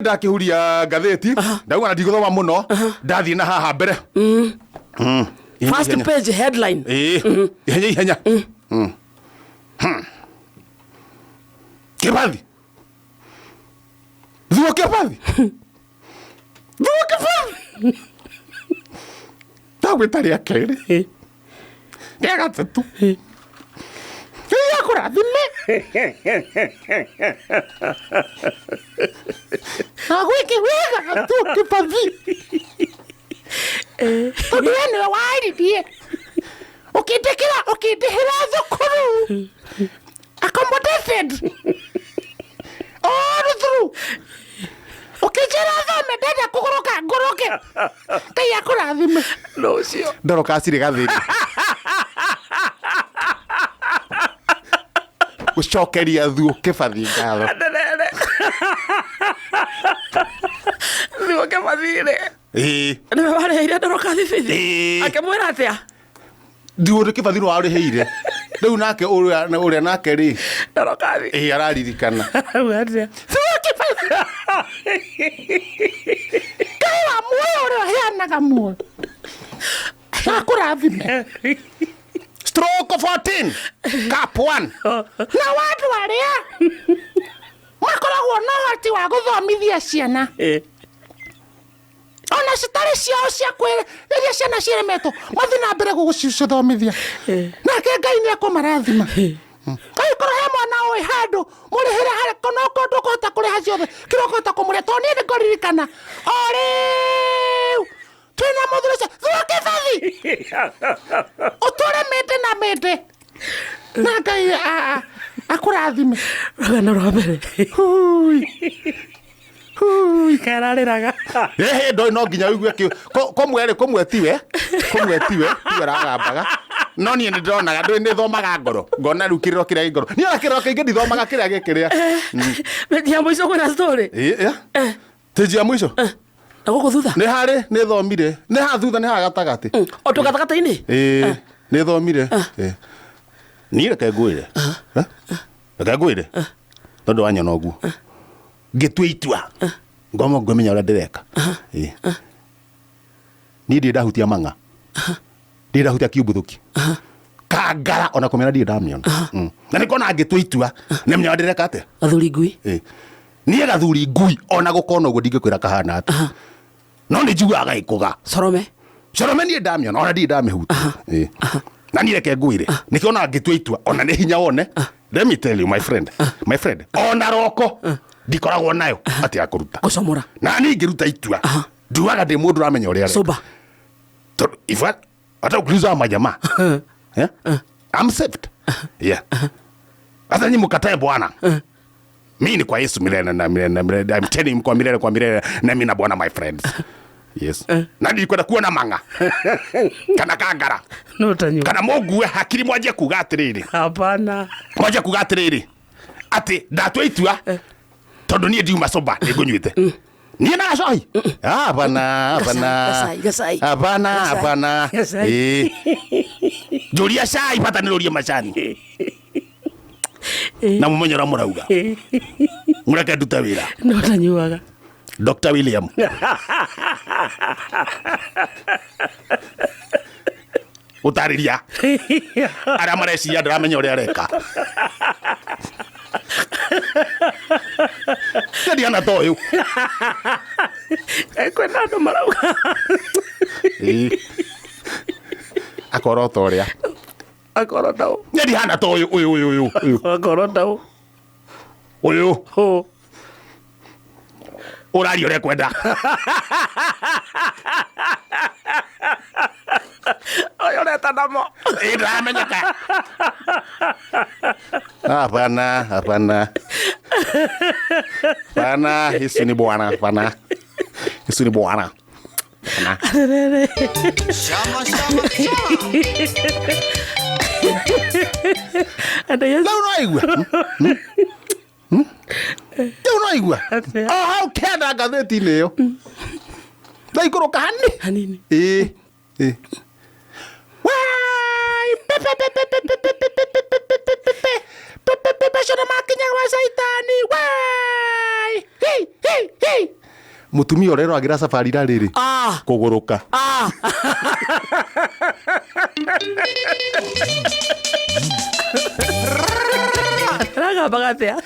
Ndakihuria gatheti ndauga na ndigithoma muno ndathie na haha mbere first page headline ihenya Kibathi Thuo Kibathi tawetari akere gagatatu kurathime agwiki wega Thuo Kibathi Tudiane wari die ukindihira thukuru accommodated all through ukijira thome ndenda kugoroka ngoroke kaya kurathime no cio ndoroka ciri gathiri ucokeria Thuo Kibathi ngatho Thuo Kibathi ni wariheire ndoroka thibithi akimwira atia Thuo Kibathi wariheire riu nake uria nake ri ndoroka araririkana atia Thuo Kibathi kawa muoyo hianaga muoyo akurathime Stroke 14 Cap 1 na watu aria makoragwo na hati wa guthomithia ciana ona citari ciao cia kwira iria ciana ciremetwo mathi na mbere gugucithomithia nake Ngai ni akumarathima Ngai korwo he mwana oi handu murihira hari konoko ndukuhota kuriha ciothe kirokota kumure to ni ngoririkana ori twina muthuricia Thuo Kibathi uture mete na mete na Ngai akurathime rogana rwa mbere karariraga ndoi no nginya uigue komwe tiwe ragambaga no nie ndironaga ndoi ni thomaga ngoro ngona riu kiriro kiria ngoro ni akiriro kingi ndithomaga kiria gikiria media mwico kwina story tejia mwico guku thutha ni hari ni thomire ni ha thutha ni ha gatagati o tu gatagati-ini ni thomire ni reke ngwire tondu wanyona uguo ngitue itua ngomo ngomenya uria ndireka ni ndahutia manga ndahutia kiumbuthuki kangara ona kumena ndamiona na nikona ngitue itua ne menya ndireka ate gathuri ngui ni gathuri ngui ona gukona uguo ndingikwira kahana ate no ni njugaga ikuga Sorome ni ndamiona ona ndamihuta na ni reke ngwire nikiona ngitue itua ona ni hinya wone let me tell you my friend ona roko ndikoragwo nayo ati akuruta gucomora na ni ngiruta itua nduaga ndi mundu ramenya uria soba to ifa ata ukuliza majama I'm saved hata ni mkatae bwana mimi ni kwa Yesu milele na milele I'm telling you kwa milele na mimi na bwana my friends yes na nilikwenda kuona manga kana kangara no tanyu kana mogue hakiri mwaje kuga atiriri hapana mwaje kuga atiriri ati ndatwe itua tondu nie ndiuma soba nigunyuite nie na gacoi hapana juria cai bata nirurie macani na mumenyera murauga mureke ndute wira no tanyuaga Dr. William utariria ara mareciria ndiramenya uria areka ndiana toyu kwenda ndo marauga akorota uria akorotao ndihana toyu uyu akorotao uyu urari uria kwenda oyo reta namo ndamenyeka hapana Yesu ni bwana Shama anda Yesu unaigua how can I gatheti-ini iyo ndaikũrũka hanini wai pepe makinya wa saitani wai ai hi mutumia urero agira safari ra riri kuguruka raga bagatea